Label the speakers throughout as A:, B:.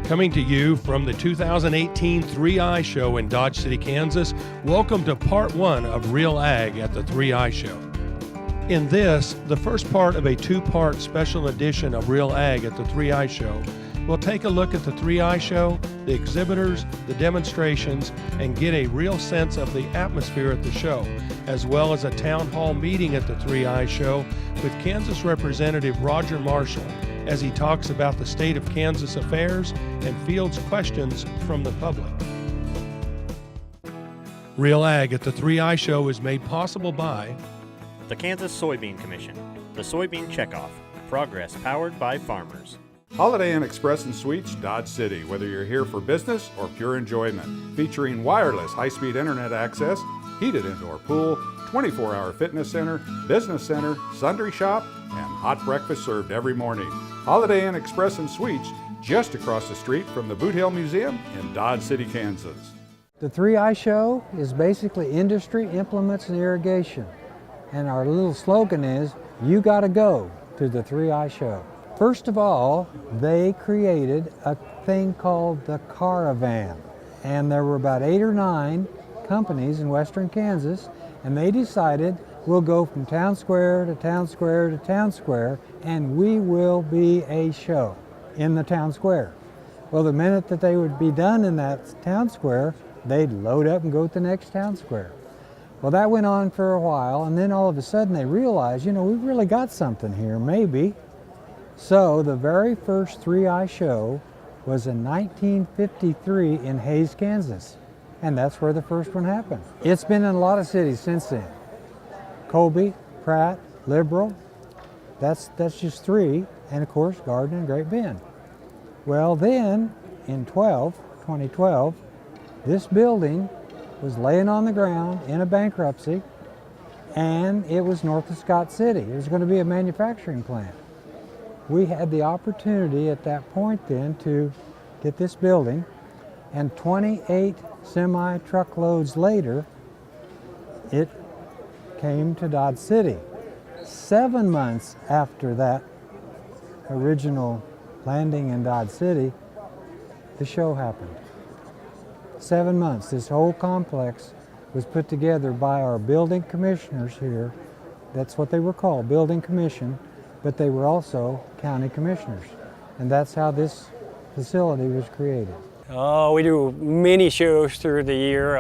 A: Coming to you from the 2018 3i Show in Dodge City, Kansas, welcome to part one of Real Ag at the 3i Show. In this, the first part of a two-part special edition of Real Ag at the 3i Show, we'll take a look at the 3i Show, the exhibitors, the demonstrations, and get a real sense of the atmosphere at the show, as well as a town hall meeting at the 3i Show with Kansas Representative Roger Marshall, as he talks about the state of Kansas affairs and fields questions from the public. Real Ag at the 3i Show is made possible by
B: the Kansas Soybean Commission, the Soybean Checkoff, progress powered by farmers.
C: Holiday Inn Express and Suites, Dodge City. Whether you're here for business or pure enjoyment, featuring wireless high-speed internet access, heated indoor pool, 24-hour fitness center, business center, sundry shop, and hot breakfast served every morning. Holiday Inn Express and Suites, just across the street from the Boot Hill Museum in Dodge City, Kansas.
D: The 3i Show is basically industry, implements, and irrigation. And our little slogan is, you gotta go to the 3i Show. First of all, they created a thing called the Caravan. And there were about 8 or 9 companies in western Kansas, and they decided we'll go from town square to town square to town square, and we will be a show in the town square. Well, the minute that they would be done in that town square, they'd load up and go to the next town square. Well, that went on for a while, and then all of a sudden they realized, we've really got something here, maybe. So the very first 3i Show was in 1953 in Hays, Kansas, and that's where the first one happened. It's been in a lot of cities since then. Colby, Pratt, Liberal, that's just 3, and of course Garden and Great Bend. Well then, in 2012, this building was laying on the ground in a bankruptcy, and it was north of Scott City. It was going to be a manufacturing plant. We had the opportunity at that point then to get this building, and 28 semi-truckloads later, it came to Dodge City. 7 months after that original landing in Dodge City, the show happened. 7 months. This whole complex was put together by our building commissioners here. That's what they were called, building commission, but they were also county commissioners. And that's how this facility was created.
E: We do many shows through the year,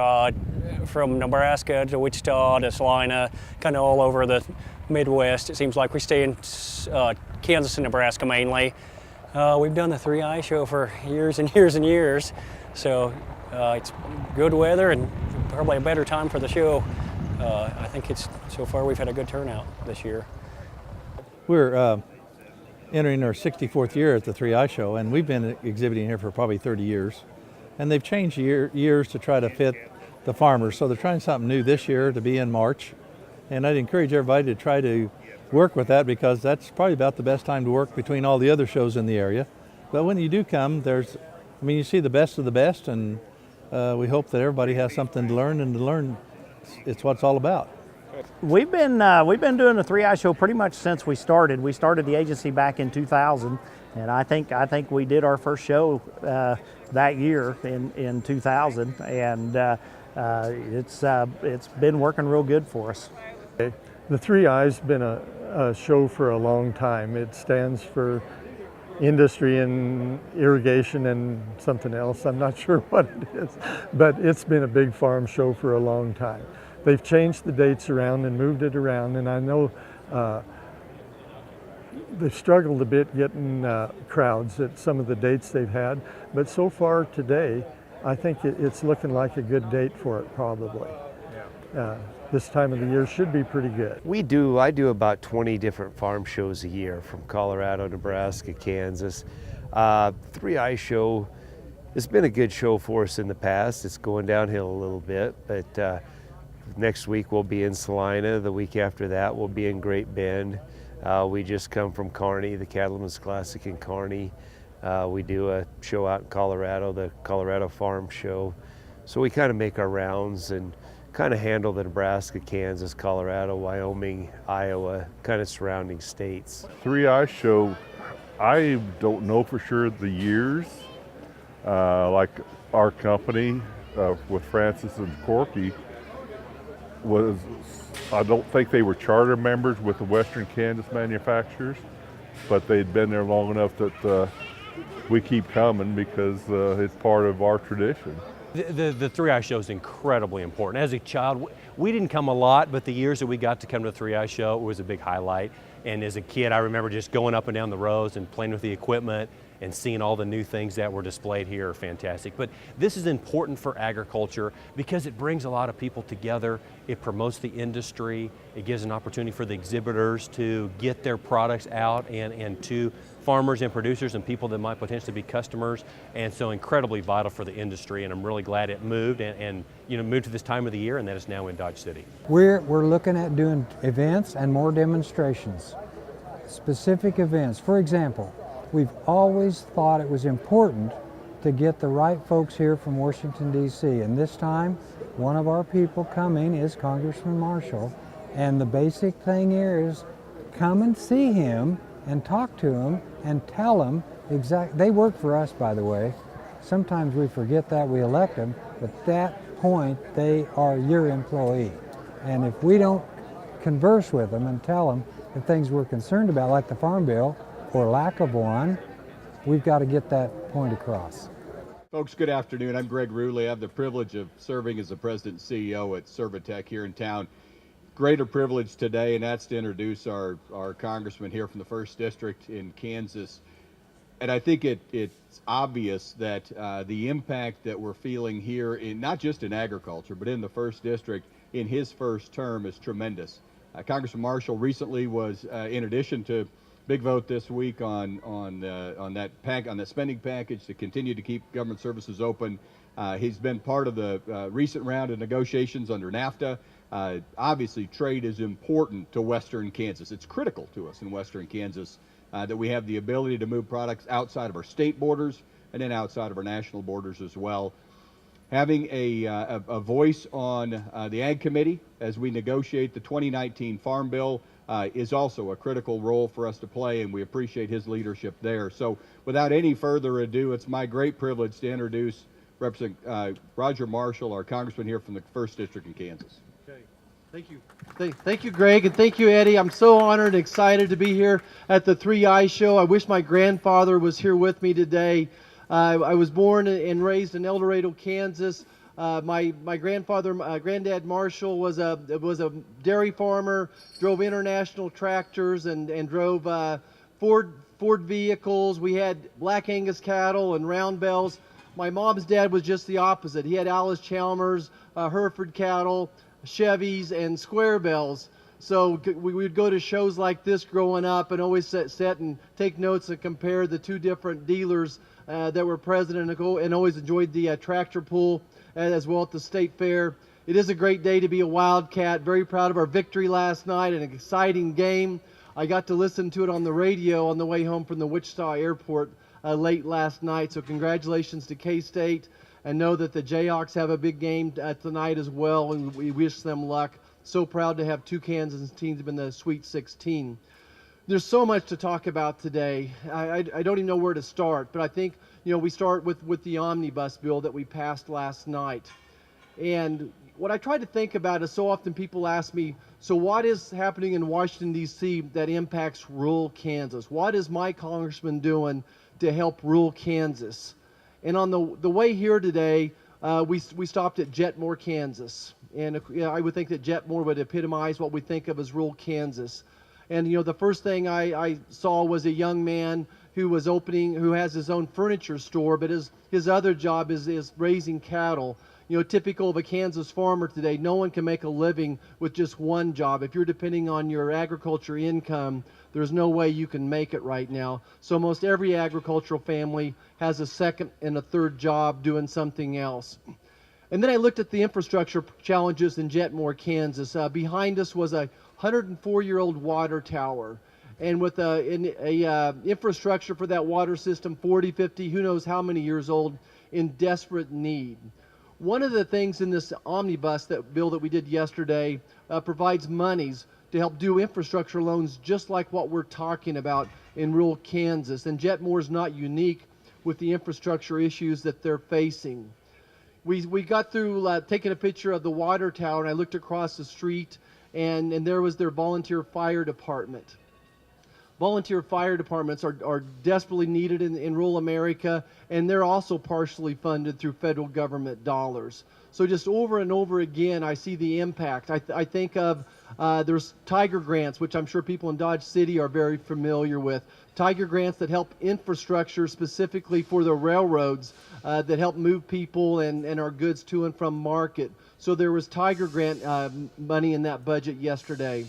E: from Nebraska to Wichita to Salina, kind of all over the Midwest. It seems like we stay in Kansas and Nebraska mainly. We've done the 3i Show for years and years and years, so it's good weather and probably a better time for the show. I think so far we've had a good turnout this year.
F: We're entering our 64th year at the 3i Show, and we've been exhibiting here for probably 30 years. And they've changed years to try to fit the farmers. So they're trying something new this year to be in March. And I'd encourage everybody to try to work with that, because that's probably about the best time to work between all the other shows in the area. But when you do come, you see the best of the best, and we hope that everybody has something to learn, and to learn, it's what it's all about.
G: We've been doing the 3i Show pretty much since we started. We started the agency back in 2000, and I think we did our first show that year in 2000, and it's been working real good for us.
H: The 3i's been a show for a long time. It stands for industry and irrigation and something else. I'm not sure what it is, but it's been a big farm show for a long time. They've changed the dates around and moved it around, and I know they've struggled a bit getting crowds at some of the dates they've had, but so far today, I think it's looking like a good date for it probably. This time of the year should be pretty good.
I: I do about 20 different farm shows a year from Colorado, Nebraska, Kansas. 3i Show has been a good show for us in the past. It's going downhill a little bit, but next week we'll be in Salina. The week after that we'll be in Great Bend. We just come from Kearney, the Cattlemen's Classic in Kearney. We do a show out in Colorado, the Colorado Farm Show. So we kind of make our rounds and kind of handle the Nebraska, Kansas, Colorado, Wyoming, Iowa, kind of surrounding states.
J: 3i Show, I don't know for sure the years, like our company with Francis and Corky was, I don't think they were charter members with the Western Kansas manufacturers, but they'd been there long enough that we keep coming because it's part of our tradition.
K: The 3i Show is incredibly important. As a child, we didn't come a lot, but the years that we got to come to the 3i Show, it was a big highlight. And as a kid, I remember just going up and down the rows and playing with the equipment and seeing all the new things that were displayed here are fantastic. But this is important for agriculture because it brings a lot of people together. It promotes the industry. It gives an opportunity for the exhibitors to get their products out and to farmers and producers and people that might potentially be customers. And so incredibly vital for the industry. And I'm really glad it moved and moved to this time of the year and that it's now in Dodge City.
D: We're looking at doing events and more demonstrations, specific events. For example, we've always thought it was important to get the right folks here from Washington, D.C. And this time, one of our people coming is Congressman Marshall. And the basic thing here is come and see him and talk to him and tell him they work for us, by the way. Sometimes we forget that we elect them, but at that point, they are your employee. And if we don't converse with them and tell them the things we're concerned about, like the Farm Bill, or lack of one, we've got to get that point across.
L: Folks, good afternoon. I'm Greg Ruley. I have the privilege of serving as the president and CEO at Servatech here in town. Greater privilege today, and that's to introduce our congressman here from the 1st District in Kansas. And I think it's obvious that the impact that we're feeling here, in not just in agriculture, but in the 1st District in his first term is tremendous. Congressman Marshall recently was, in addition to big vote this week on that spending package to continue to keep government services open. He's been part of the recent round of negotiations under NAFTA. Obviously, trade is important to Western Kansas. It's critical to us in Western Kansas that we have the ability to move products outside of our state borders and then outside of our national borders as well. Having a voice on the Ag Committee as we negotiate the 2019 Farm Bill is also a critical role for us to play, and we appreciate his leadership there. So without any further ado, it's my great privilege to introduce Representative Roger Marshall, our congressman here from the 1st District in Kansas.
M: Okay, thank you. Thank you, Greg, and thank you, Eddie. I'm so honored and excited to be here at the 3i Show. I wish my grandfather was here with me today. I was born and raised in El Dorado, Kansas. My grandfather, Granddad Marshall, was a dairy farmer, drove international tractors and drove Ford vehicles. We had Black Angus cattle and round bells. My mom's dad was just the opposite. He had Alice Chalmers, Hereford cattle, Chevys, and Square Bells. So we would go to shows like this growing up and always sit and take notes and compare the two different dealers that were present and always enjoyed the tractor pull as well at the state fair. It is a great day to be a Wildcat. Very proud of our victory last night, an exciting game. I got to listen to it on the radio on the way home from the Wichita airport late last night. So congratulations to K-State, and know that the Jayhawks have a big game tonight as well, and we wish them luck. So proud to have two Kansas teams in the Sweet 16. There's so much to talk about today. I don't even know where to start, but I think we start with the omnibus bill that we passed last night. And what I try to think about is so often people ask me, so what is happening in Washington, D.C. that impacts rural Kansas? What is my congressman doing to help rural Kansas? And on the way here today, we stopped at Jetmore, Kansas. And I would think that Jetmore would epitomize what we think of as rural Kansas. And the first thing I saw was a young man who has his own furniture store, but his other job is raising cattle. Typical of a Kansas farmer today, no one can make a living with just one job. If you're depending on your agriculture income, there's no way you can make it right now. So most every agricultural family has a second and a third job doing something else. And then I looked at the infrastructure challenges in Jetmore, Kansas. Behind us was a 104-year-old water tower. And with a infrastructure for that water system, 40, 50, who knows how many years old, in desperate need. One of the things in this omnibus bill that we did yesterday provides monies to help do infrastructure loans just like what we're talking about in rural Kansas. And Jetmore is not unique. with the infrastructure issues that they're facing. We got through taking a picture of the water tower, and I looked across the street, and there was their volunteer fire department. Volunteer fire departments are desperately needed in rural America, and they're also partially funded through federal government dollars. So just over and over again, I see the impact. I think of there's Tiger Grants, which I'm sure people in Dodge City are very familiar with. Tiger Grants that help infrastructure specifically for the railroads that help move people and our goods to and from market. So there was Tiger Grant money in that budget yesterday.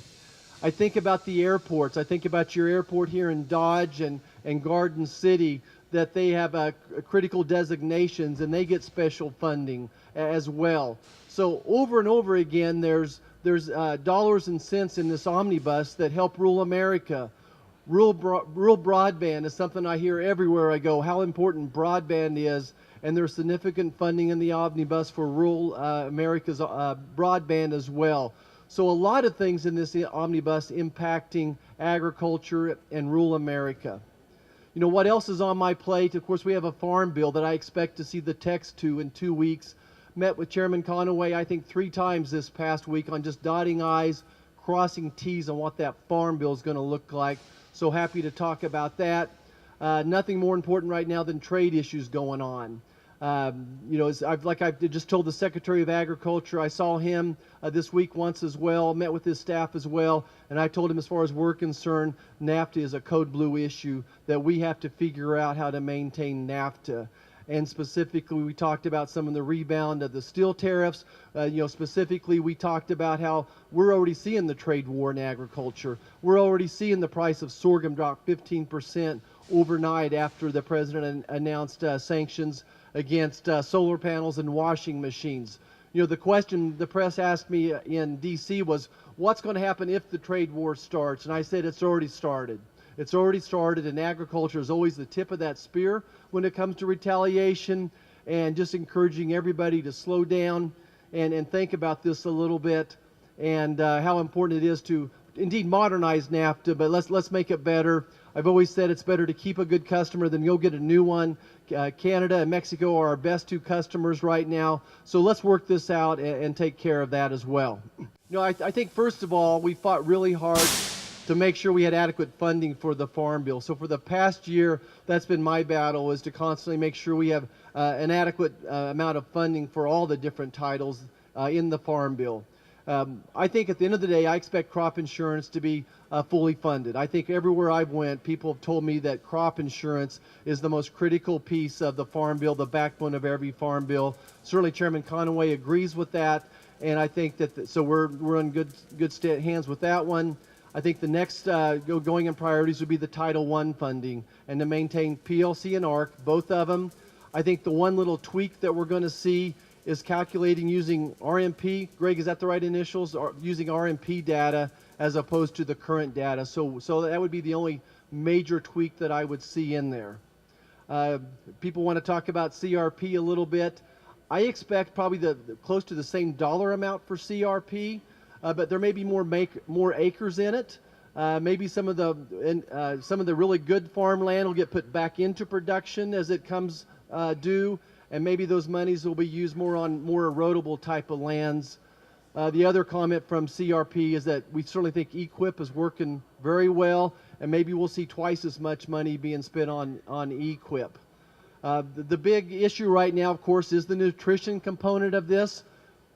M: I think about the airports. I think about your airport here in Dodge and Garden City, that they have critical designations and they get special funding as well. So over and over again, there's dollars and cents in this omnibus that help rural America. Rural broadband is something I hear everywhere I go, how important broadband is, and there's significant funding in the omnibus for rural America's broadband as well. So a lot of things in this omnibus impacting agriculture and rural America. You know, what else is on my plate? Of course, we have a farm bill that I expect to see the text to in 2 weeks. Met with Chairman Conaway, I think 3 times this past week on just dotting I's, crossing T's on what that farm bill is going to look like. So happy to talk about that. Nothing more important right now than trade issues going on. You know, I've just told the Secretary of Agriculture, I saw him this week once as well, met with his staff as well, and I told him as far as we're concerned, NAFTA is a code blue issue that we have to figure out how to maintain NAFTA. And specifically, we talked about some of the rebound of the steel tariffs. You know, specifically, we talked about how we're already seeing the trade war in agriculture. We're already seeing the price of sorghum drop 15% overnight after the president announced sanctions against solar panels and washing machines. You know, the question the press asked me in D.C. was, what's going to happen if the trade war starts? And I said, it's already started. It's already started, and agriculture is always the tip of that spear when it comes to retaliation, and just encouraging everybody to slow down and think about this a little bit, and how important it is to indeed modernize NAFTA, but let's make it better. I've always said it's better to keep a good customer than go get a new one. Canada and Mexico are our best 2 customers right now, so let's work this out and take care of that as well. You know, I think first of all, we fought really hard to make sure we had adequate funding for the Farm Bill. So for the past year, that's been my battle, is to constantly make sure we have an adequate amount of funding for all the different titles in the Farm Bill. I think at the end of the day, I expect crop insurance to be fully funded. I think everywhere I've went, people have told me that crop insurance is the most critical piece of the Farm Bill, the backbone of every Farm Bill. Certainly Chairman Conaway agrees with that, and I think that so we're in good hands with that one. I think the next going in priorities would be the Title I funding, and to maintain PLC and ARC, both of them. I think the one little tweak that we're going to see is calculating using RMP. Greg, is that the right initials? Or using RMP data as opposed to the current data. So that would be the only major tweak that I would see in there. People want to talk about CRP a little bit. I expect probably close to the same dollar amount for CRP. But there may be more acres in it. Maybe some of the really good farmland will get put back into production as it comes due, and maybe those monies will be used more on more erodible type of lands. The other comment from CRP is that we certainly think EQIP is working very well, and maybe we'll see twice as much money being spent on EQIP. The big issue right now, of course, is the nutrition component of this.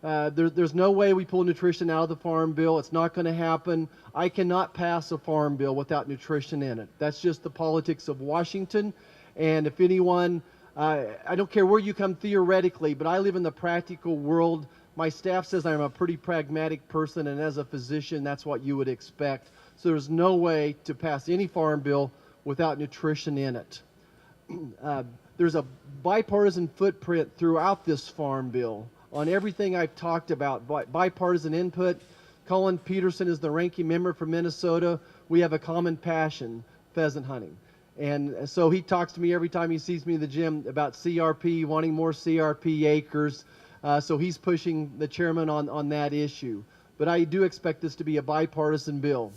M: There's no way we pull nutrition out of the Farm Bill. It's not going to happen. I cannot pass a Farm Bill without nutrition in it. That's just the politics of Washington. And if anyone, I don't care where you come theoretically, but I live in the practical world. My staff says I'm a pretty pragmatic person, and as a physician, that's what you would expect. So there's no way to pass any Farm Bill without nutrition in it. There's a bipartisan footprint throughout this Farm Bill on everything I've talked about, bipartisan input. Colin Peterson is the ranking member from Minnesota. We have a common passion, pheasant hunting. And so he talks to me every time he sees me in the gym about CRP, wanting more CRP acres. So he's pushing the chairman on that issue. But I do expect this to be a bipartisan bill.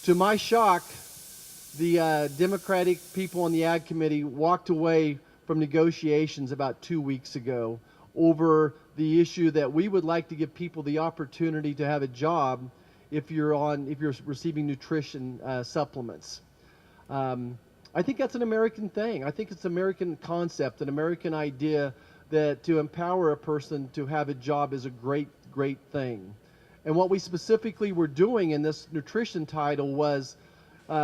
M: To my shock, The Democratic people on the Ag Committee walked away from negotiations about 2 weeks ago over the issue that we would like to give people the opportunity to have a job if you're receiving nutrition supplements. I think that's an American thing. I think it's an American concept, an American idea that to empower a person to have a job is a great thing. And what we specifically were doing in this nutrition title was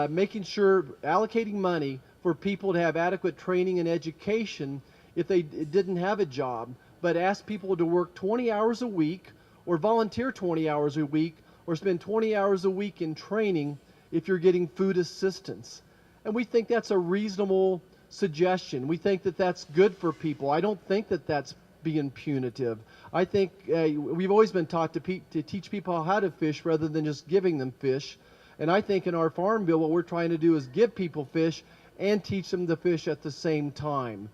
M: making sure, allocating money for people to have adequate training and education if they didn't have a job, but ask people to work 20 hours a week or volunteer 20 hours a week or spend 20 hours a week in training if you're getting food assistance. And we think that's a reasonable suggestion. We think that that's good for people. I don't think that that's being punitive. I think we've always been taught to teach people how to fish rather than just giving them fish. And I think in our farm bill, what we're trying to do is give people fish and teach them to fish at the same time.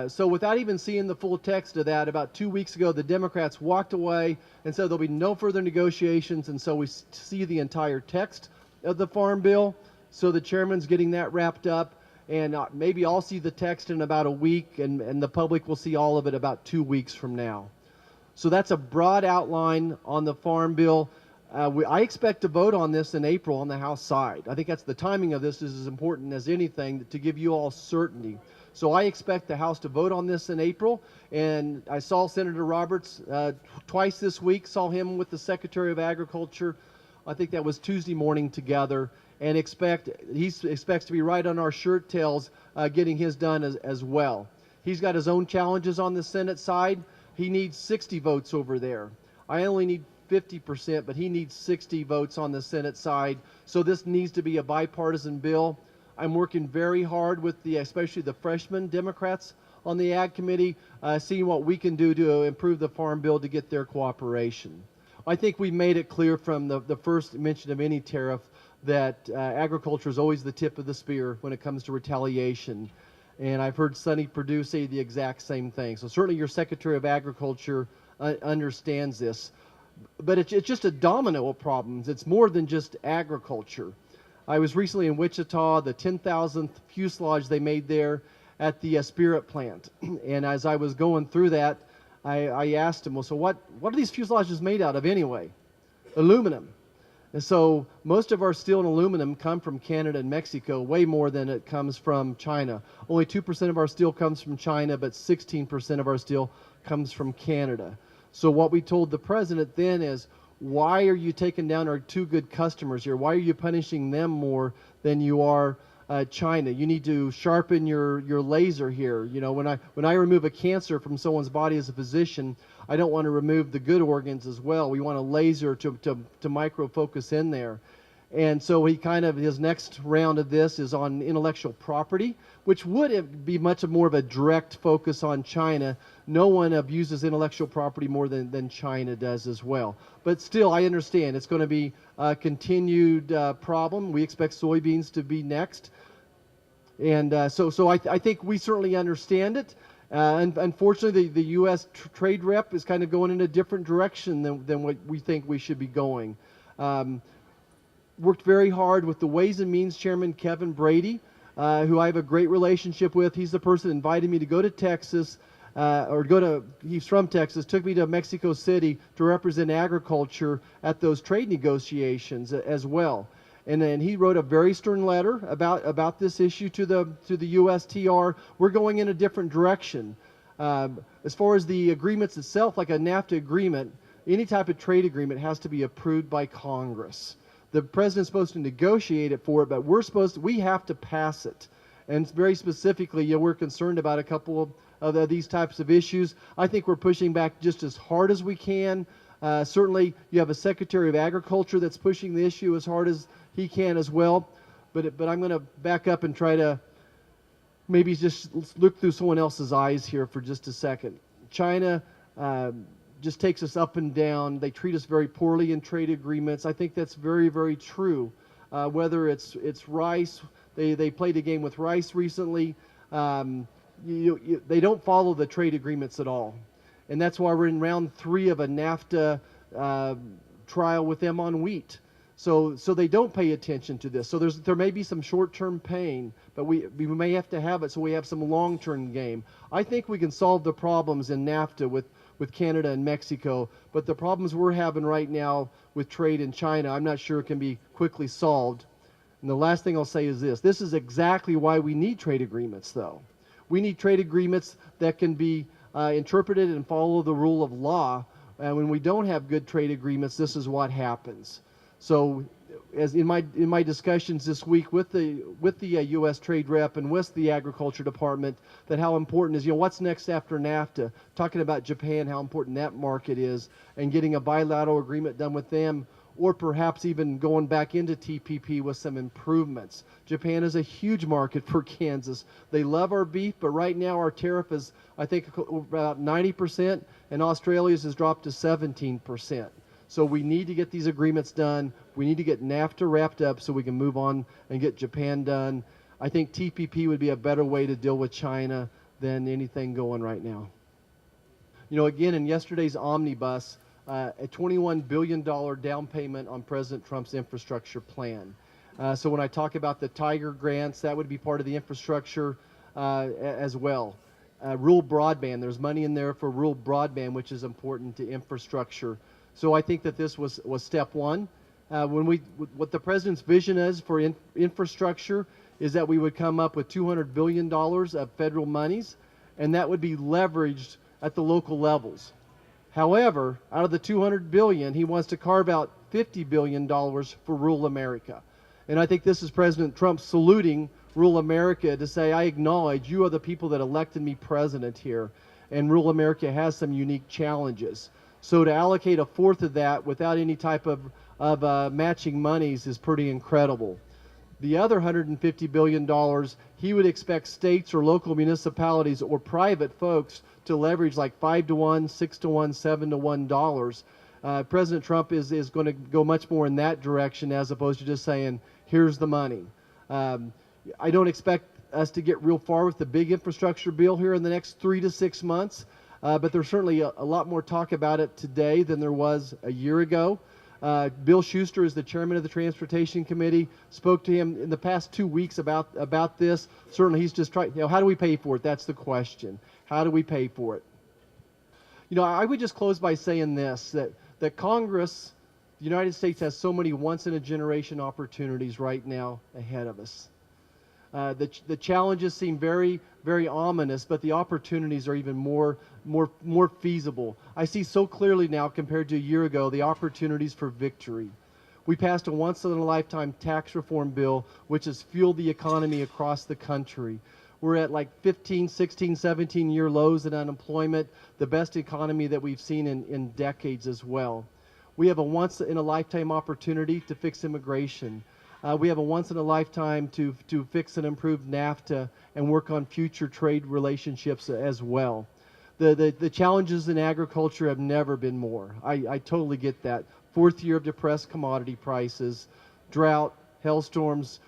M: So without even seeing the full text of that, about 2 weeks ago, the Democrats walked away and said there'll be no further negotiations. And so we see the entire text of the farm bill. So the chairman's getting that wrapped up. And maybe I'll see the text in about a week, and the public will see all of it about 2 weeks from now. So that's a broad outline on the farm bill. I expect to vote on this in April on the House side. I think that's the timing of this is as important as anything to give you all certainty. So I expect the House to vote on this in April, and I saw Senator Roberts twice this week, saw him with the Secretary of Agriculture. I think that was Tuesday morning together, and he expects to be right on our shirt tails getting his done as well. He's got his own challenges on the Senate side. He needs 60 votes over there. I only need 50%, but he needs 60 votes on the Senate side. So this needs to be a bipartisan bill. I'm working very hard with especially the freshman Democrats on the Ag Committee, seeing what we can do to improve the farm bill to get their cooperation. I think we made it clear from the first mention of any tariff that agriculture is always the tip of the spear when it comes to retaliation. And I've heard Sonny Perdue say the exact same thing. So certainly your Secretary of Agriculture understands this. But it's just a domino of problems. It's more than just agriculture. I was recently in Wichita, the 10,000th fuselage they made there at the Spirit plant. And as I was going through that, I asked him, well, so what are these fuselages made out of anyway? Aluminum. And so most of our steel and aluminum come from Canada and Mexico, way more than it comes from China. Only 2% of our steel comes from China, but 16% of our steel comes from Canada. So what we told the president then is, why are you taking down our two good customers here? Why are you punishing them more than you are China? You need to sharpen your laser here. You know, when I remove a cancer from someone's body as a physician, I don't want to remove the good organs as well. We want a laser to micro focus in there. And so his next round of this is on intellectual property, which would be much more of a direct focus on China. No one abuses intellectual property more than China does as well. But still, I understand it's going to be a continued problem. We expect soybeans to be next. And so I think we certainly understand it. And unfortunately, the U.S. trade rep is kind of going in a different direction than what we think we should be going. Worked very hard with the Ways and Means Chairman Kevin Brady, who I have a great relationship with. He's the person that invited me to go to Texas, he's from Texas, took me to Mexico City to represent agriculture at those trade negotiations as well. And then he wrote a very stern letter about this issue to the USTR. We're going in a different direction. As far as the agreements itself, like a NAFTA agreement, any type of trade agreement has to be approved by Congress. The president's supposed to negotiate it for it, but we have to pass it. And very specifically, we're concerned about a couple of these types of issues. I think we're pushing back just as hard as we can. Certainly, you have a Secretary of Agriculture that's pushing the issue as hard as he can as well. But I'm going to back up and try to maybe just look through someone else's eyes here for just a second. China just takes us up and down. They treat us very poorly in trade agreements. I think that's very, very true. Whether it's rice, they played a game with rice recently. They don't follow the trade agreements at all. And that's why we're in round 3 of a NAFTA trial with them on wheat. So they don't pay attention to this. So there may be some short-term pain, but we may have to have it so we have some long-term game. I think we can solve the problems in NAFTA with Canada and Mexico, but the problems we're having right now with trade in China, I'm not sure it can be quickly solved. And the last thing I'll say is this. This is exactly why we need trade agreements, though. We need trade agreements that can be interpreted and follow the rule of law. And when we don't have good trade agreements, this is what happens. So, as in my discussions this week with the U.S. Trade Rep and with the Agriculture Department, that how important is, what's next after NAFTA? Talking about Japan, how important that market is, and getting a bilateral agreement done with them, or perhaps even going back into TPP with some improvements. Japan is a huge market for Kansas. They love our beef, but right now our tariff is, I think, about 90%, and Australia's has dropped to 17%. So we need to get these agreements done. We need to get NAFTA wrapped up so we can move on and get Japan done. I think TPP would be a better way to deal with China than anything going right now. Again, in yesterday's omnibus, a $21 billion down payment on President Trump's infrastructure plan. So when I talk about the Tiger grants, that would be part of the infrastructure as well. Rural broadband, there's money in there for rural broadband, which is important to infrastructure. So I think that this was step one. What the president's vision is for infrastructure is that we would come up with $200 billion of federal monies, and that would be leveraged at the local levels. However, out of the $200 billion, he wants to carve out $50 billion for rural America. And I think this is President Trump saluting rural America to say, I acknowledge you are the people that elected me president here, and rural America has some unique challenges. So to allocate a fourth of that without any type of matching monies is pretty incredible. The other $150 billion, he would expect states or local municipalities or private folks to leverage like 5 to 1, 6 to 1, 7 to 1 dollars. President Trump is going to go much more in that direction as opposed to just saying, here's the money. I don't expect us to get real far with the big infrastructure bill here in the next 3 to 6 months. But there's certainly a lot more talk about it today than there was a year ago. Bill Schuster is the chairman of the Transportation Committee. Spoke to him in the past 2 weeks about this. Certainly he's just trying, how do we pay for it? That's the question. How do we pay for it? I would just close by saying this, that Congress, the United States, has so many once-in-a-generation opportunities right now ahead of us. The challenges seem very, very ominous, but the opportunities are even more feasible. I see so clearly now compared to a year ago the opportunities for victory. We passed a once-in-a-lifetime tax reform bill which has fueled the economy across the country. We're at like 15, 16, 17-year lows in unemployment, the best economy that we've seen in decades as well. We have a once-in-a-lifetime opportunity to fix immigration. We have a once-in-a-lifetime to fix and improve NAFTA and work on future trade relationships as well. The challenges in agriculture have never been more. I totally get that. Fourth year of depressed commodity prices, drought, hailstorms,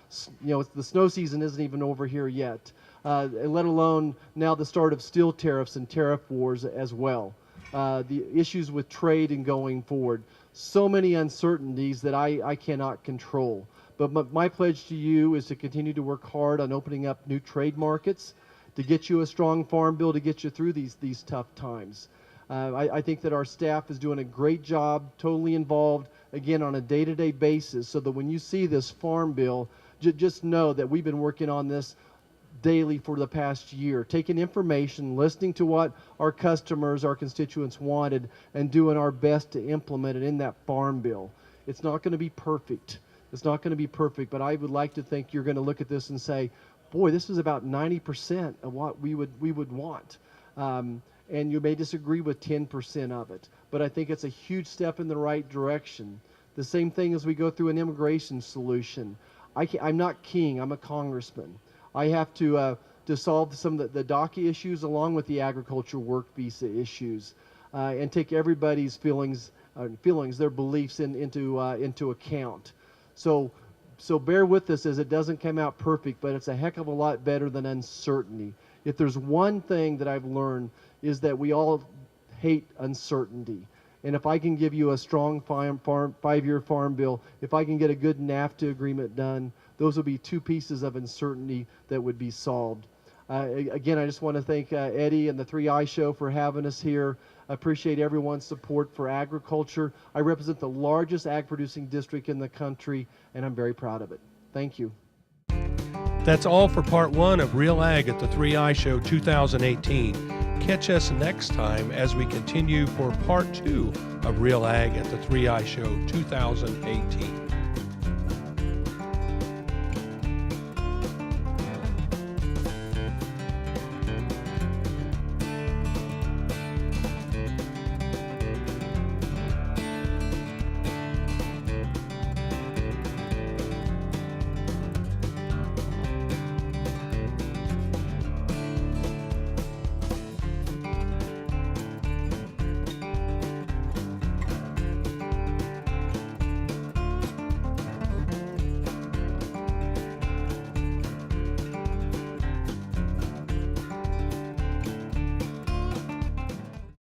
M: the snow season isn't even over here yet, let alone now the start of steel tariffs and tariff wars as well. The issues with trade and going forward. So many uncertainties that I cannot control. But my pledge to you is to continue to work hard on opening up new trade markets, to get you a strong farm bill to get you through these tough times. I think that our staff is doing a great job, totally involved, again, on a day-to-day basis, so that when you see this farm bill, just know that we've been working on this daily for the past year, taking information, listening to what our customers, our constituents wanted, and doing our best to implement it in that farm bill. It's not going to be perfect. It's not going to be perfect, but I would like to think you're going to look at this and say, boy, this is about 90% of what we would want. And you may disagree with 10% of it, but I think it's a huge step in the right direction. The same thing as we go through an immigration solution. I'm not king, I'm a congressman. I have to solve some of the DACA issues along with the agriculture work visa issues and take everybody's feelings, their beliefs into account. So bear with us as it doesn't come out perfect, but it's a heck of a lot better than uncertainty. If there's one thing that I've learned is that we all hate uncertainty. And if I can give you a strong 5-year farm bill, if I can get a good NAFTA agreement done, those will be two pieces of uncertainty that would be solved. Again, I just want to thank Eddie and the 3i Show for having us here. I appreciate everyone's support for agriculture. I represent the largest ag-producing district in the country, and I'm very proud of it. Thank you.
A: That's all for part 1 of Real Ag at the 3i Show 2018. Catch us next time as we continue for part 2 of Real Ag at the 3i Show 2018.